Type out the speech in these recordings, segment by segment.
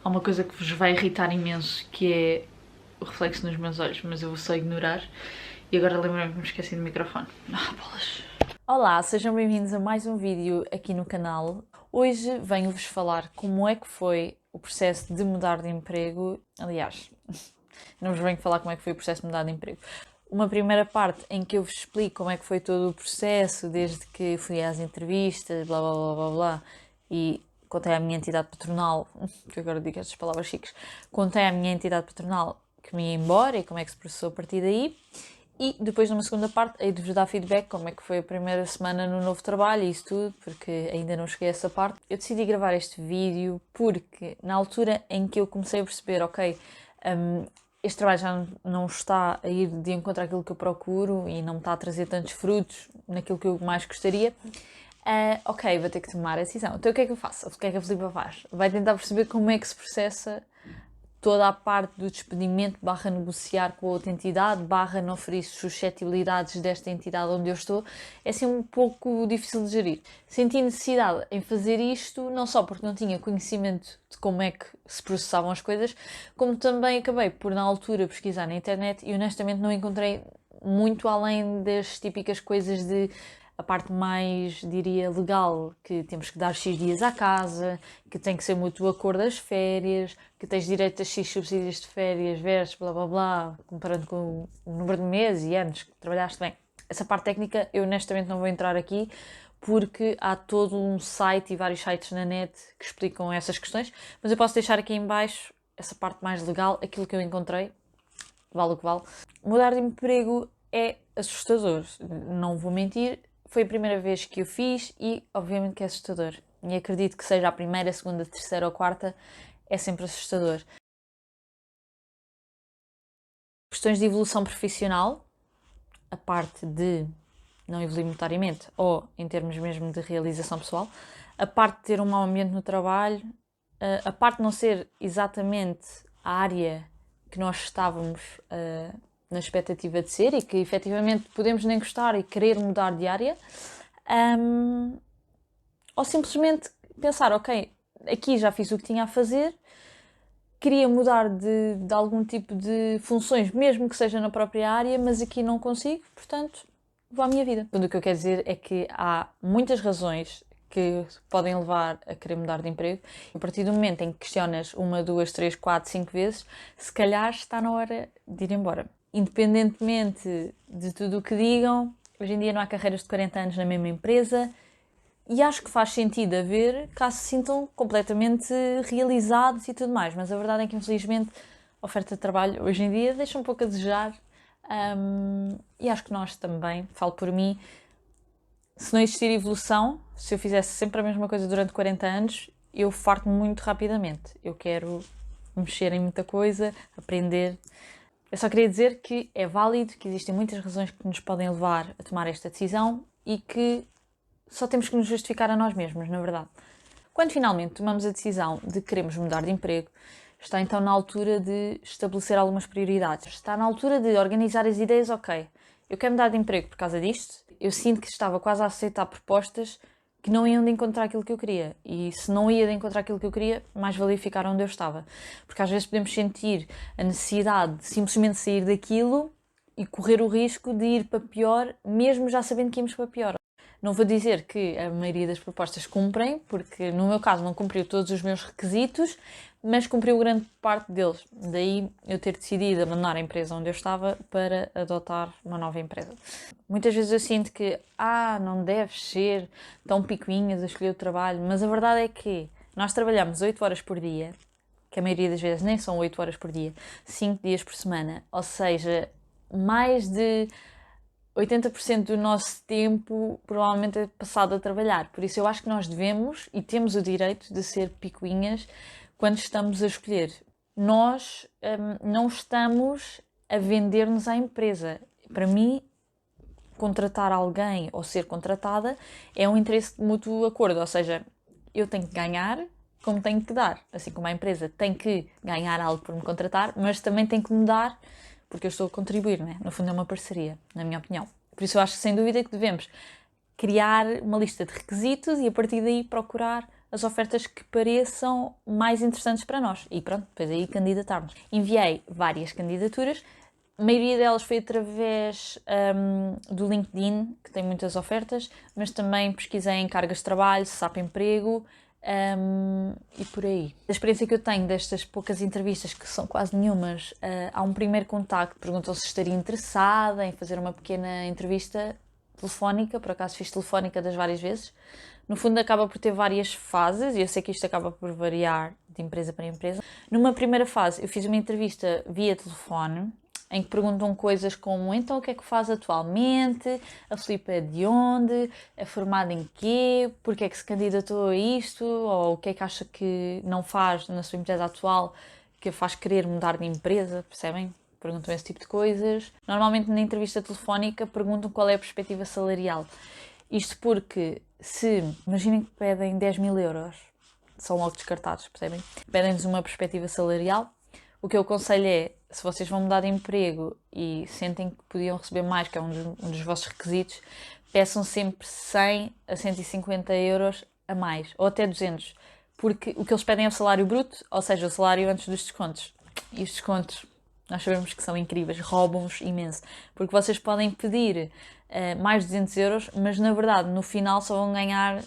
Há uma coisa que vos vai irritar imenso, que é o reflexo nos meus olhos, mas eu vou só ignorar. E agora lembrei-me que me esqueci do microfone. Bolas! Olá, sejam bem-vindos a mais um vídeo aqui no canal. Hoje venho-vos falar como é que foi o processo de mudar de emprego. Aliás, não vos venho falar como é que foi o processo de mudar de emprego. Uma primeira parte em que eu vos explico como é que foi todo o processo, desde que fui às entrevistas, blá blá blá blá blá, e contei à minha entidade patronal, que agora digo estas palavras chiques, contei à minha entidade patronal que me ia embora e como é que se processou a partir daí. E depois, numa segunda parte, hei de vos dar feedback, como é que foi a primeira semana no novo trabalho e isso tudo, porque ainda não cheguei a essa parte. Eu decidi gravar este vídeo porque, na altura em que eu comecei a perceber, ok, este trabalho já não está a ir de encontro àquilo que eu procuro e não me está a trazer tantos frutos naquilo que eu mais gostaria, ok, vou ter que tomar a decisão. Então o que é que eu faço? O que é que a Filipa faz? Vai tentar perceber como é que se processa toda a parte do despedimento / negociar com a outra entidade / não ferir suscetibilidades desta entidade onde eu estou, é assim um pouco difícil de gerir. Senti necessidade em fazer isto, não só porque não tinha conhecimento de como é que se processavam as coisas, como também acabei por, na altura, pesquisar na internet e honestamente não encontrei muito além das típicas coisas de a parte mais, diria, legal, que temos que dar X dias à casa, que tem que ser mútuo acordo das férias, que tens direito a X subsídios de férias, versus blá blá blá, comparando com o número de meses e anos que trabalhaste bem. Essa parte técnica eu honestamente não vou entrar aqui, porque há todo um site e vários sites na net que explicam essas questões, mas eu posso deixar aqui em baixo essa parte mais legal, aquilo que eu encontrei, vale o que vale. Mudar de emprego é assustador, não vou mentir. Foi a primeira vez que eu fiz e, obviamente, que é assustador. E acredito que seja a primeira, segunda, terceira ou quarta, é sempre assustador. Questões de evolução profissional, a parte de não evoluir monetariamente ou em termos mesmo de realização pessoal, a parte de ter um mau ambiente no trabalho, a parte de não ser exatamente a área que nós estávamos na expectativa de ser e que efetivamente podemos nem gostar e querer mudar de área, ou simplesmente pensar, ok, aqui já fiz o que tinha a fazer, queria mudar de algum tipo de funções, mesmo que seja na própria área, mas aqui não consigo, portanto, vou à minha vida. O que eu quero dizer é que há muitas razões que podem levar a querer mudar de emprego. A partir do momento em que questionas 1, 2, 3, 4, 5 vezes, se calhar está na hora de ir embora. Independentemente de tudo o que digam, hoje em dia não há carreiras de 40 anos na mesma empresa e acho que faz sentido haver caso se sintam completamente realizados e tudo mais, mas a verdade é que infelizmente a oferta de trabalho hoje em dia deixa um pouco a desejar, e acho que nós também, falo por mim, se não existir evolução, se eu fizesse sempre a mesma coisa durante 40 anos, eu farto-me muito rapidamente. Eu quero mexer em muita coisa, aprender. Eu só queria dizer que é válido, que existem muitas razões que nos podem levar a tomar esta decisão e que só temos que nos justificar a nós mesmos, na verdade. Quando finalmente tomamos a decisão de queremos mudar de emprego, está então na altura de estabelecer algumas prioridades. Está na altura de organizar as ideias, ok, eu quero mudar de emprego por causa disto, eu sinto que estava quase a aceitar propostas que não iam de encontrar aquilo que eu queria. E se não ia de encontrar aquilo que eu queria, mais valia ficar onde eu estava. Porque às vezes podemos sentir a necessidade de simplesmente sair daquilo e correr o risco de ir para pior, mesmo já sabendo que íamos para pior. Não vou dizer que a maioria das propostas cumprem, porque no meu caso não cumpriu todos os meus requisitos, mas cumpriu grande parte deles. Daí eu ter decidido abandonar a empresa onde eu estava para adotar uma nova empresa. Muitas vezes eu sinto que, não deves ser tão picuinhas a escolher o trabalho, mas a verdade é que nós trabalhamos 8 horas por dia, que a maioria das vezes nem são 8 horas por dia, 5 dias por semana, ou seja, mais de 80% do nosso tempo provavelmente é passado a trabalhar. Por isso eu acho que nós devemos e temos o direito de ser picuinhas quando estamos a escolher. Nós não estamos a vender-nos à empresa. Para mim, contratar alguém ou ser contratada é um interesse de mútuo acordo, ou seja, eu tenho que ganhar como tenho que dar. Assim como a empresa tem que ganhar algo por me contratar, mas também tem que me dar porque eu estou a contribuir, né? No fundo é uma parceria, na minha opinião. Por isso eu acho sem dúvida que devemos criar uma lista de requisitos e a partir daí procurar as ofertas que pareçam mais interessantes para nós. E pronto, depois aí candidatarmos. Enviei várias candidaturas, a maioria delas foi através do LinkedIn, que tem muitas ofertas, mas também pesquisei em cargas de trabalho, SAP Emprego, e por aí. A experiência que eu tenho destas poucas entrevistas, que são quase nenhumas, há um primeiro contacto, perguntam se estaria interessada em fazer uma pequena entrevista telefónica, por acaso fiz telefónica das várias vezes. No fundo acaba por ter várias fases, e eu sei que isto acaba por variar de empresa para empresa. Numa primeira fase eu fiz uma entrevista via telefone, em que perguntam coisas como: então o que é que faz atualmente, a Filipa é de onde, é formada em quê, porque é que se candidatou a isto, ou o que é que acha que não faz na sua empresa atual que a faz querer mudar de empresa, percebem? Perguntam esse tipo de coisas. Normalmente na entrevista telefónica perguntam qual é a perspectiva salarial. Isto porque, se imaginem que pedem 10.000 euros, são logo descartados, percebem? Pedem-nos uma perspectiva salarial. O que eu aconselho é, se vocês vão mudar de emprego e sentem que podiam receber mais, que é um dos vossos requisitos, peçam sempre 100 a 150 euros a mais, ou até 200, porque o que eles pedem é o salário bruto, ou seja, o salário antes dos descontos. E os descontos, nós sabemos que são incríveis, roubam-nos imenso, porque vocês podem pedir mais de 200 euros, mas na verdade no final só vão ganhar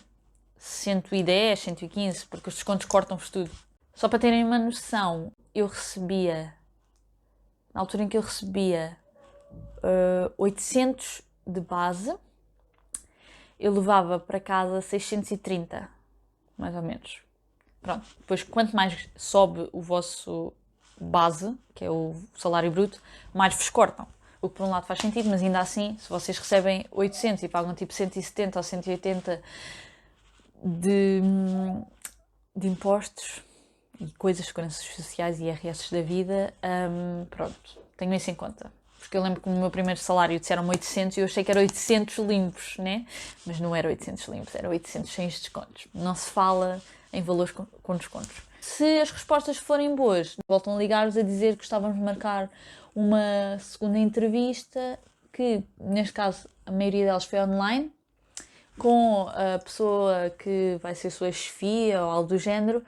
110, 115, porque os descontos cortam-vos tudo. Só para terem uma noção, eu recebia, na altura em que eu recebia 800 de base, eu levava para casa 630, mais ou menos. Pronto, depois quanto mais sobe o vosso base, que é o salário bruto, mais vos cortam. O que por um lado faz sentido, mas ainda assim, se vocês recebem 800 e pagam tipo 170 ou 180 de impostos e coisas, seguranças sociais e IRS da vida, pronto, tenho isso em conta. Porque eu lembro que no meu primeiro salário disseram 800 e eu achei que era 800 limpos, né? Mas não era 800 limpos, era 800 sem os descontos. Não se fala em valores com descontos. Se as respostas forem boas, voltam a ligar-vos a dizer que gostávamos de marcar uma segunda entrevista, que neste caso a maioria delas foi online, com a pessoa que vai ser sua chefia ou algo do género,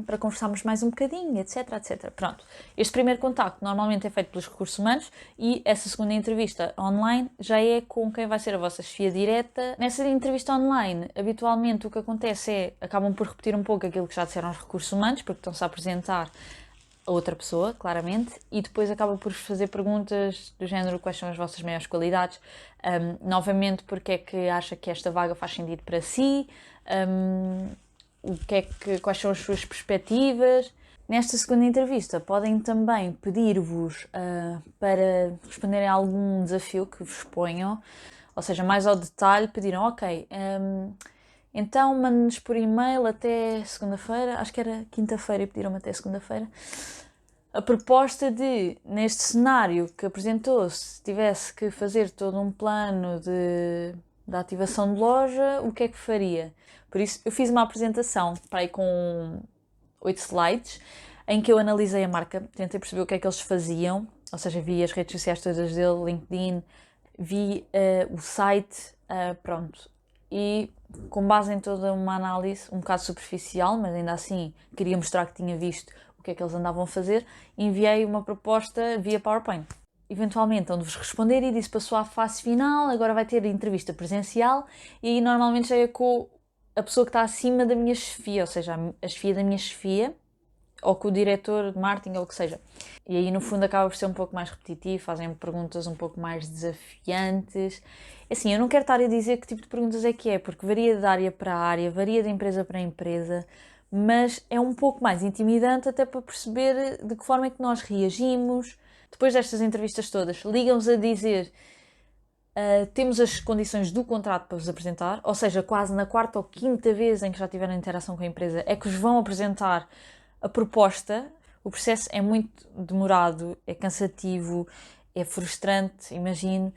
para conversarmos mais um bocadinho, etc, etc. Pronto, este primeiro contacto normalmente é feito pelos recursos humanos e essa segunda entrevista online já é com quem vai ser a vossa chefia direta. Nessa entrevista online, habitualmente o que acontece é, acabam por repetir um pouco aquilo que já disseram os recursos humanos, porque estão-se a apresentar a outra pessoa, claramente, e depois acaba por fazer perguntas do género: quais são as vossas maiores qualidades, novamente, porque é que acha que esta vaga faz sentido para si, quais são as suas perspectivas. Nesta segunda entrevista podem também pedir-vos para responderem a algum desafio que vos ponham, ou seja, mais ao detalhe, pediram: ok, então mande-nos por e-mail até segunda-feira, acho que era quinta-feira e pediram-me até segunda-feira, a proposta de, neste cenário que apresentou, se tivesse que fazer todo um plano de ativação de loja, o que é que faria? Por isso eu fiz uma apresentação para aí com 8 slides, em que eu analisei a marca, tentei perceber o que é que eles faziam, ou seja, vi as redes sociais todas dele, LinkedIn, vi o site, pronto. E com base em toda uma análise, um bocado superficial, mas ainda assim queria mostrar que tinha visto o que é que eles andavam a fazer, enviei uma proposta via PowerPoint. Eventualmente, onde-vos responder e disse: passou à fase final, agora vai ter entrevista presencial, e aí normalmente já é com a pessoa que está acima da minha chefia, ou seja, a chefia da minha chefia, ou com o diretor de marketing, ou o que seja. E aí no fundo acaba por ser um pouco mais repetitivo, fazem perguntas um pouco mais desafiantes. Assim, eu não quero estar a dizer que tipo de perguntas é que é, porque varia de área para área, varia de empresa para empresa, mas é um pouco mais intimidante até para perceber de que forma é que nós reagimos. Depois destas entrevistas todas, ligam-vos a dizer: temos as condições do contrato para vos apresentar, ou seja, quase na quarta ou quinta vez em que já tiveram interação com a empresa é que vos vão apresentar a proposta. O processo é muito demorado, é cansativo, é frustrante, imagino.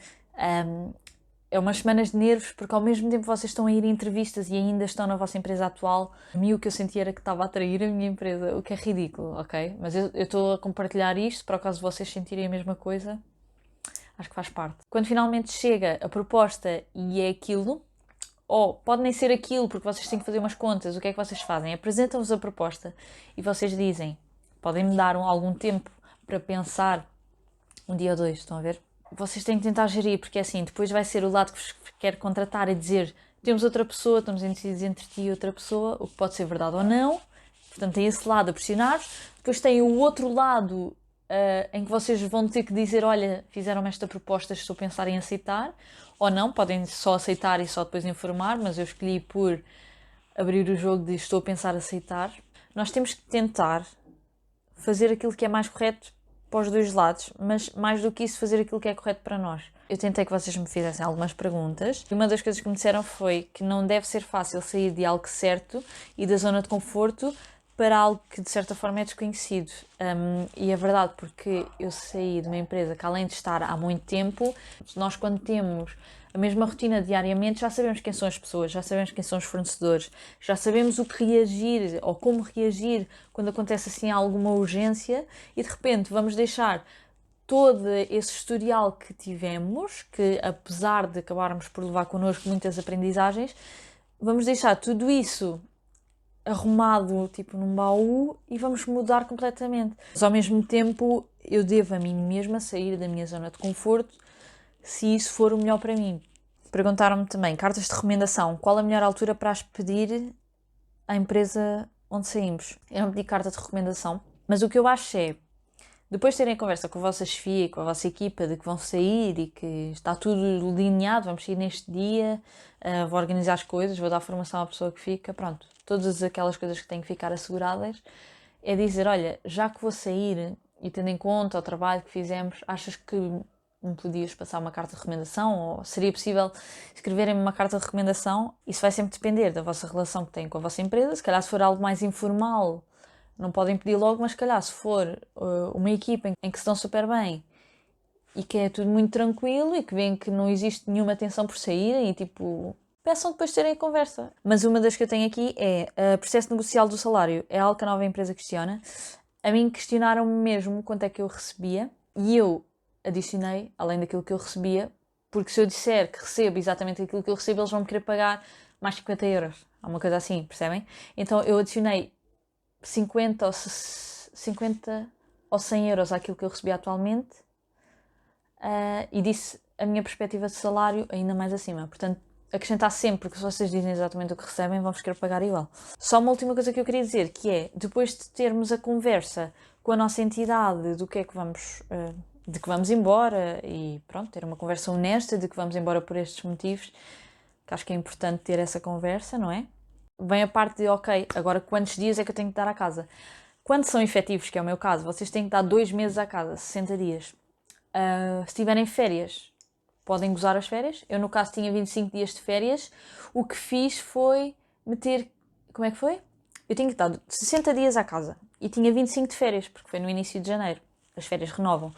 É umas semanas de nervos, porque ao mesmo tempo vocês estão a ir a entrevistas e ainda estão na vossa empresa atual. A mim o que eu sentia era que estava a trair a minha empresa, o que é ridículo, ok? Mas eu estou a compartilhar isto, para o caso de vocês sentirem a mesma coisa, acho que faz parte. Quando finalmente chega a proposta e é aquilo, ou pode nem ser aquilo, porque vocês têm que fazer umas contas. O que é que vocês fazem? Apresentam-vos a proposta e vocês dizem, podem-me dar algum tempo para pensar, um dia ou dois, estão a ver? Vocês têm que tentar gerir, porque assim, depois vai ser o lado que vos quer contratar e dizer, temos outra pessoa, estamos indecisos entre ti e outra pessoa, o que pode ser verdade ou não. Portanto, tem esse lado a pressionar. Depois tem o outro lado em que vocês vão ter que dizer, olha, fizeram-me esta proposta, estou a pensar em aceitar. Ou não, podem só aceitar e só depois informar, mas eu escolhi por abrir o jogo de estou a pensar aceitar. Nós temos que tentar fazer aquilo que é mais correto para os dois lados, mas mais do que isso, fazer aquilo que é correto para nós. Eu tentei que vocês me fizessem algumas perguntas e uma das coisas que me disseram foi que não deve ser fácil sair de algo certo e da zona de conforto para algo que de certa forma é desconhecido. E é verdade, porque eu saí de uma empresa que, além de estar há muito tempo, nós quando temos a mesma rotina diariamente, já sabemos quem são as pessoas, já sabemos quem são os fornecedores, já sabemos o que reagir ou como reagir quando acontece assim alguma urgência e de repente vamos deixar todo esse historial que tivemos, que apesar de acabarmos por levar connosco muitas aprendizagens, vamos deixar tudo isso arrumado tipo num baú e vamos mudar completamente. Mas ao mesmo tempo eu devo a mim mesma sair da minha zona de conforto se isso for o melhor para mim. Perguntaram-me também, cartas de recomendação, qual a melhor altura para as pedir à empresa onde saímos? Eu não pedi carta de recomendação, mas o que eu acho é, depois de terem a conversa com a vossa chefia e com a vossa equipa de que vão sair e que está tudo delineado, vamos sair neste dia, vou organizar as coisas, vou dar formação à pessoa que fica, pronto, todas aquelas coisas que têm que ficar asseguradas, é dizer, olha, já que vou sair e tendo em conta o trabalho que fizemos, achas que me podias passar uma carta de recomendação ou seria possível escreverem-me uma carta de recomendação? Isso vai sempre depender da vossa relação que têm com a vossa empresa, se calhar se for algo mais informal, não podem pedir logo, mas se calhar se for uma equipa em que se estão super bem e que é tudo muito tranquilo e que veem que não existe nenhuma tensão por saírem e tipo, peçam depois de terem a conversa. Mas uma das que eu tenho aqui é o processo negocial do salário. É algo que a nova empresa questiona. A mim questionaram-me mesmo quanto é que eu recebia e eu adicionei, além daquilo que eu recebia, porque se eu disser que recebo exatamente aquilo que eu recebo, eles vão me querer pagar mais 50 euros. Há uma coisa assim, percebem? Então eu adicionei 50 ou 100 euros àquilo que eu recebi atualmente e disse a minha perspectiva de salário ainda mais acima. Portanto, acrescentar sempre, porque se vocês dizem exatamente o que recebem, vão-vos querer pagar igual. Só uma última coisa que eu queria dizer, que é, depois de termos a conversa com a nossa entidade do que é que vamos, de que vamos embora e pronto, ter uma conversa honesta de que vamos embora por estes motivos, que acho que é importante ter essa conversa, não é? Vem a parte de, ok, agora quantos dias é que eu tenho que dar à casa? Quando são efetivos, que é o meu caso, vocês têm que dar 2 meses à casa, 60 dias. Se tiverem férias, podem gozar as férias. Eu, no caso, tinha 25 dias de férias. O que fiz foi meter... Como é que foi? Eu tinha que dar 60 dias à casa e tinha 25 de férias, porque foi no início de janeiro. As férias renovam.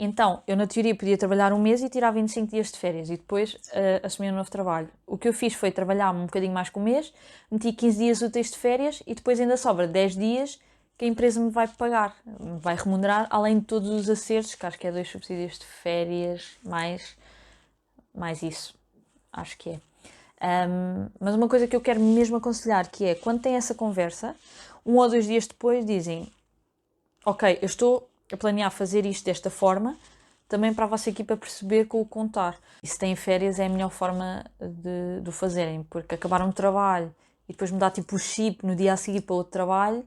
Então, eu na teoria podia trabalhar um mês e tirar 25 dias de férias e depois assumir um novo trabalho. O que eu fiz foi trabalhar um bocadinho mais que um mês, meti 15 dias úteis de férias e depois ainda sobra 10 dias que a empresa me vai pagar, me vai remunerar, além de todos os acertos, que acho que é 2 subsídios de férias, mais isso. Acho que é. Mas uma coisa que eu quero mesmo aconselhar, que é, quando tem essa conversa, 1 ou 2 dias depois dizem, ok, eu estou a planear fazer isto desta forma, também para a vossa equipa perceber com o contar. E se têm férias é a melhor forma de o fazerem, porque acabaram o trabalho e depois mudar tipo o chip no dia a seguir para outro trabalho,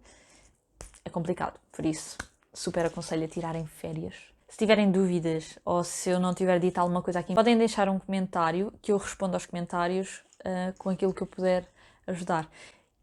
é complicado. Por isso, super aconselho a tirarem férias. Se tiverem dúvidas ou se eu não tiver dito alguma coisa aqui, podem deixar um comentário que eu respondo aos comentários com aquilo que eu puder ajudar.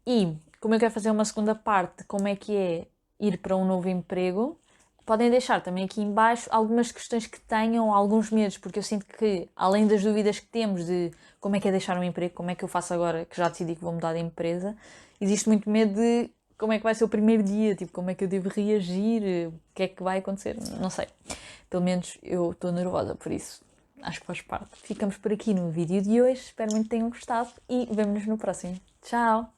E, como eu quero fazer uma segunda parte de como é que é ir para um novo emprego, podem deixar também aqui em baixo algumas questões que tenham, alguns medos, porque eu sinto que, além das dúvidas que temos de como é que é deixar um emprego, como é que eu faço agora que já decidi que vou mudar de empresa, existe muito medo de como é que vai ser o primeiro dia, tipo, como é que eu devo reagir, o que é que vai acontecer, não sei. Pelo menos eu estou nervosa por isso. Acho que faz parte. Ficamos por aqui no vídeo de hoje, espero muito que tenham gostado e vemo-nos no próximo. Tchau!